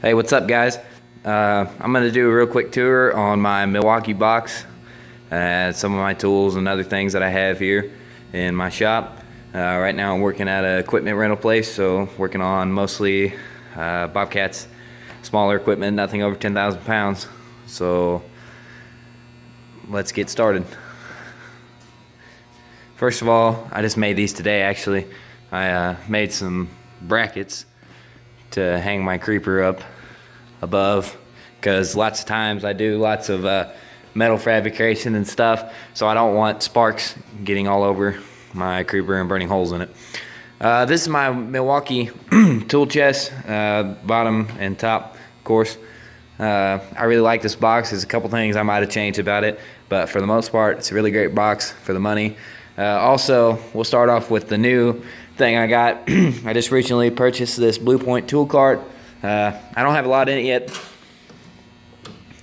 Hey, what's up, guys? I'm going to do a real quick tour on my Milwaukee box, some of my tools and other things that I have here in my shop. Right now I'm working at an equipment rental place, so working on mostly Bobcats, smaller equipment, nothing over 10,000 pounds. So let's get started. First of all, I just made these today actually. I made some brackets to hang my creeper up above, because lots of times I do lots of metal fabrication and stuff, so I don't want sparks getting all over my creeper and burning holes in it. This is my Milwaukee tool chest, bottom and top, of course. I really like this box. There's a couple things I might have changed about it, but for the most part it's a really great box for the money. Also, we'll start off with the new thing I got. I just recently purchased this Blue Point tool cart. I don't have a lot in it yet.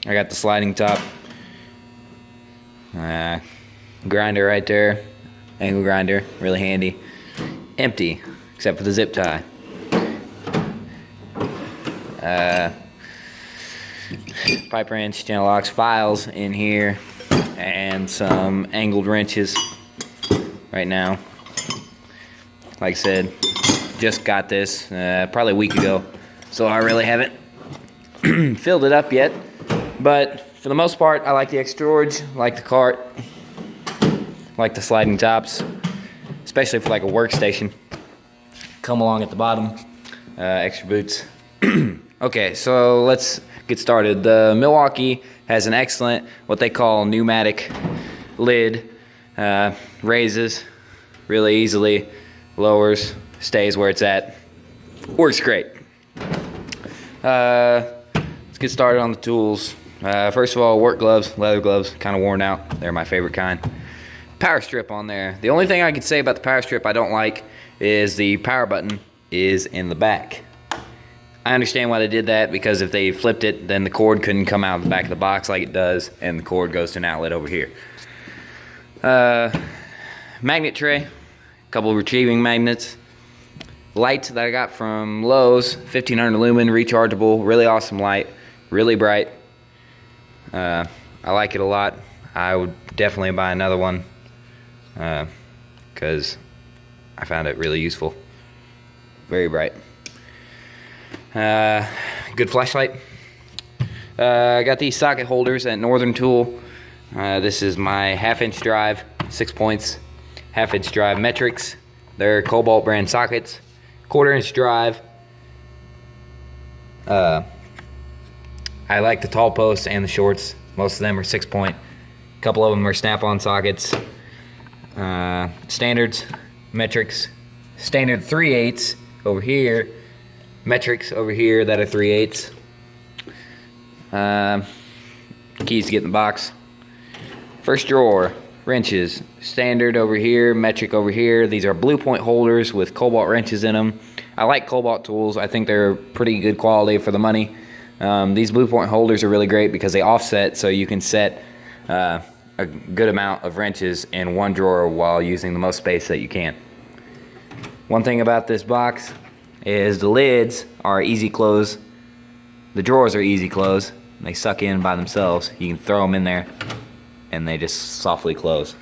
I got the sliding top, grinder right there, angle grinder, really handy. Empty, except for the zip tie. Pipe wrench, channel locks, files in here, and some angled wrenches right now. Like I said, just got this probably a week ago, so I really haven't filled it up yet. But for the most part, I like the extra storage, like the cart, like the sliding tops, especially for like a workstation. Come along at the bottom, extra boots. Okay, so let's get started. The Milwaukee has an excellent, what they call pneumatic lid. Raises really easily, lowers, stays where it's at. Works great. Let's get started on the tools. First of all, work gloves, leather gloves, kind of worn out. They're my favorite kind. Power strip on there. The only thing I can say about the power strip I don't like is the power button is in the back. I understand why they did that, because if they flipped it, then the cord couldn't come out of the back of the box like it does, and the cord goes to an outlet over here. Magnet tray, a couple of retrieving magnets. Light that I got from Lowe's, 1500 lumen, rechargeable, really awesome light, really bright. I like it a lot. I would definitely buy another one, because I found it really useful. Very bright. Good flashlight. I got these socket holders at Northern Tool. This is my 1/2-inch drive, 6 points, 1/2-inch drive metrics. They're Cobalt brand sockets. 1/4-inch drive. I like the tall posts and the shorts. Most of them are 6-point. A couple of them are snap-on sockets. Standards, metrics, standard 3/8 over here. Metrics over here that are 3/8. Keys to get in the box. First drawer, wrenches, standard over here, metric over here. These are Blue Point holders with Cobalt wrenches in them. I like Cobalt tools. I think they're pretty good quality for the money. These Blue Point holders are really great because they offset, so you can set a good amount of wrenches in one drawer while using the most space that you can. One thing about this box is the lids are easy close. The drawers are easy close. They suck in by themselves. You can throw them in there and they just softly close.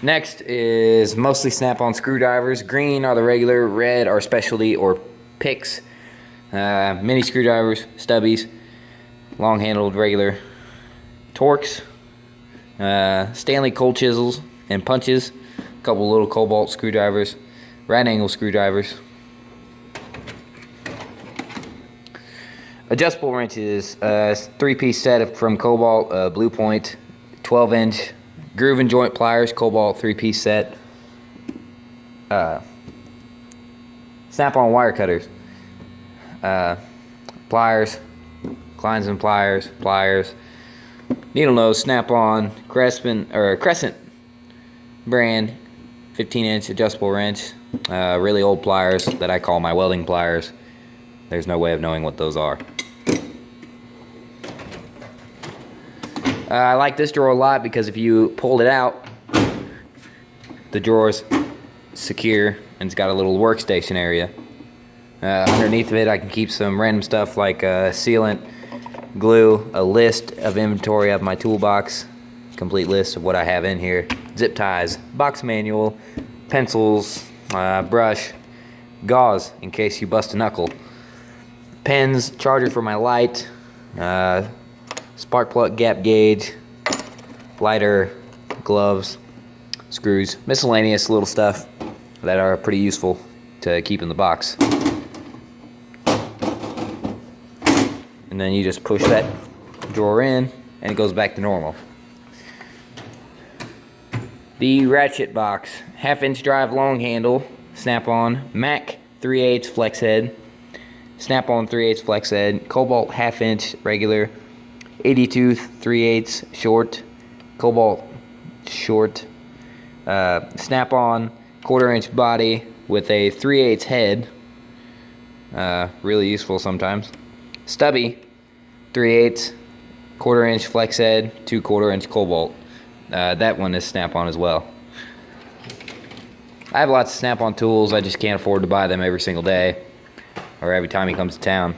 Next is mostly snap-on screwdrivers. Green are the regular, red are specialty or picks. Mini screwdrivers, stubbies, long-handled regular Torx, Stanley cold chisels and punches, a couple little Cobalt screwdrivers, right angle screwdrivers. Adjustable wrenches, 3-piece set from Cobalt, Blue Point, 12-inch groove and joint pliers, Cobalt 3-piece set. Snap-on wire cutters, pliers, Kleins and pliers, needle nose, snap-on, Crescent brand, 15-inch adjustable wrench, really old pliers that I call my welding pliers. There's no way of knowing what those are. I like this drawer a lot because if you pull it out, the drawer's secure and it's got a little workstation area. Underneath of it, I can keep some random stuff like sealant, glue, a list of inventory of my toolbox, complete list of what I have in here, zip ties, box manual, pencils, brush, gauze in case you bust a knuckle, pens, charger for my light, spark plug gap gauge, lighter, gloves, screws, miscellaneous little stuff that are pretty useful to keep in the box. And then you just push that drawer in and it goes back to normal. The ratchet box, 1/2-inch drive long handle, snap-on, Mac 3/8 flex head, snap-on 3/8 flex head, Cobalt 1/2-inch regular, 80 tooth 3/8 short, Cobalt short, snap-on 1/4-inch body with a 3/8 head, really useful sometimes. Stubby 3/8 1/4-inch flex head, 2 1/4-inch Cobalt. That one is snap-on as well. I have lots of snap-on tools, I just can't afford to buy them every single day or every time he comes to town.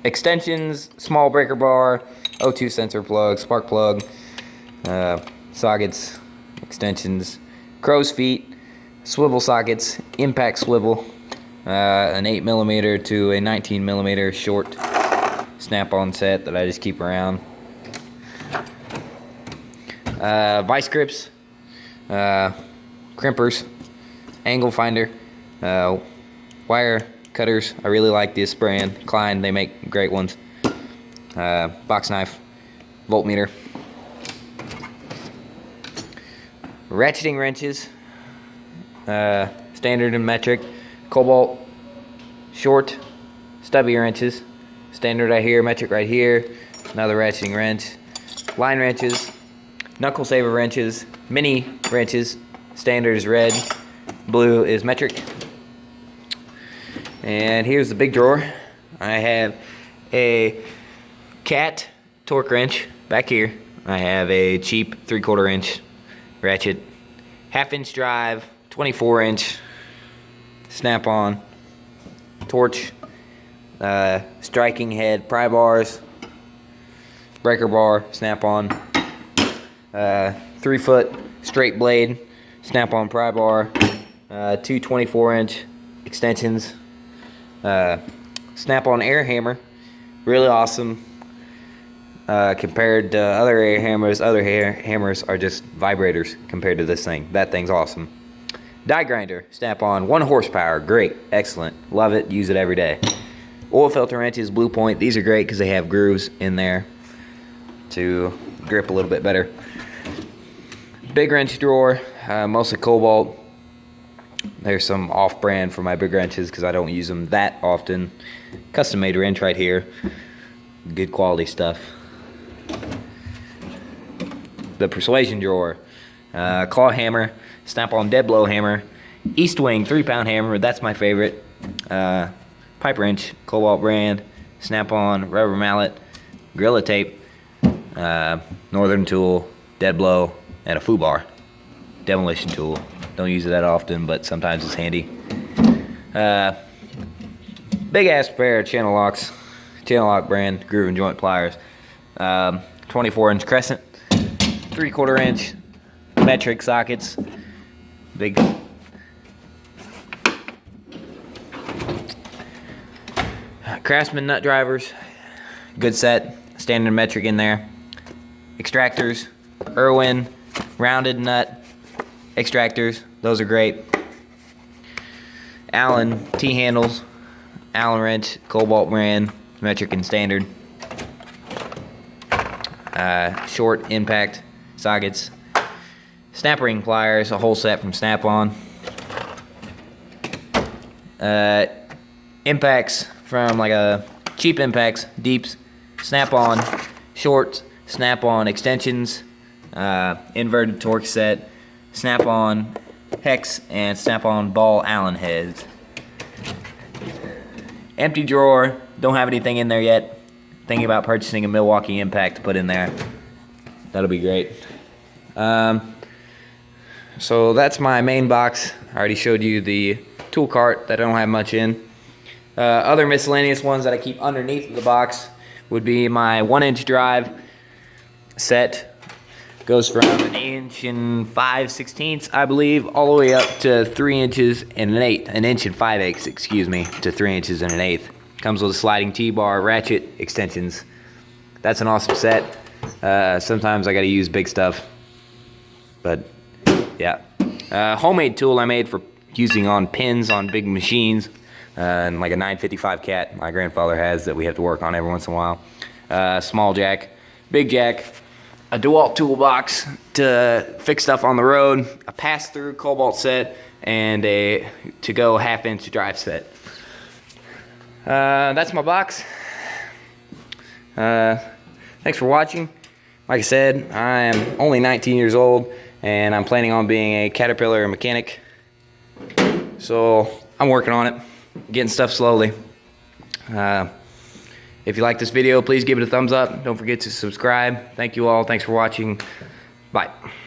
Extensions, small breaker bar, O2 sensor plug, spark plug, sockets, extensions, crow's feet, swivel sockets, impact swivel, an 8mm to a 19mm short snap-on set that I just keep around. Vice grips, crimpers, angle finder, wire cutters. I really like this brand, Klein, they make great ones. Box knife, voltmeter. Ratcheting wrenches, standard and metric, Cobalt, short, stubby wrenches, standard right here, metric right here, another ratcheting wrench, line wrenches, knuckle saver wrenches, mini wrenches, standard is red, blue is metric. And here's the big drawer. I have a cat torque wrench back here. I have a cheap 3/4-inch ratchet, 1/2-inch drive, 24-inch snap-on, torch, striking head, pry bars, breaker bar, snap-on, 3-foot straight blade, snap-on pry bar, 2 24-inch extensions, snap-on air hammer, really awesome. Compared to other air hammers, other hammers are just vibrators compared to this thing. That thing's awesome. Die grinder, snap-on, 1 horsepower, great, excellent, love it, use it every day. Oil filter wrenches, Blue Point, these are great because they have grooves in there to grip a little bit better. Big wrench drawer, mostly Cobalt. There's some off-brand for my big wrenches because I don't use them that often. Custom-made wrench right here, good quality stuff. The persuasion drawer, claw hammer, snap-on dead blow hammer, East Wing 3-pound hammer, that's my favorite, pipe wrench, Cobalt brand, snap-on rubber mallet, Gorilla tape, Northern tool, dead blow, and a foo bar, demolition tool. Don't use it that often, but sometimes it's handy. Big ass pair of channel locks, channel lock brand, groove and joint pliers, 24-inch crescent, 3/4-inch metric sockets, big Craftsman nut drivers, good set, standard metric in there, extractors, Irwin rounded nut extractors, those are great. Allen T-handles, Allen wrench, Cobalt brand, metric and standard. Short impact sockets, snap ring pliers, a whole set from Snap-on. Impacts from like a cheap impacts, deeps, Snap-on, shorts, Snap-on extensions, inverted torque set, Snap-on hex, and Snap-on ball Allen heads. Empty drawer, don't have anything in there yet. Thinking about purchasing a Milwaukee impact to put in there. That'll be great. So that's my main box. I already showed you the tool cart that I don't have much in. Other miscellaneous ones that I keep underneath the box would be my 1-inch drive set. Goes from 1 inch and 5/16, I believe, all the way up to 3 inches and an eighth. 1 inch and 5/8, excuse me, to 3 inches and an eighth. Comes with a sliding T-bar, ratchet, extensions. That's an awesome set. Sometimes I gotta use big stuff, but yeah. Homemade tool I made for using on pins on big machines, and like a 955 cat my grandfather has that we have to work on every once in a while. Small jack, big jack, a DeWalt toolbox to fix stuff on the road, a pass-through cobalt set, and a to-go 1/2-inch drive set. That's my box. Thanks for watching. Like I said, I am only 19 years old, and I'm planning on being a Caterpillar mechanic. So I'm working on it, getting stuff slowly. If you like this video, please give it a thumbs up. Don't forget to subscribe. Thank you all. Thanks for watching. Bye.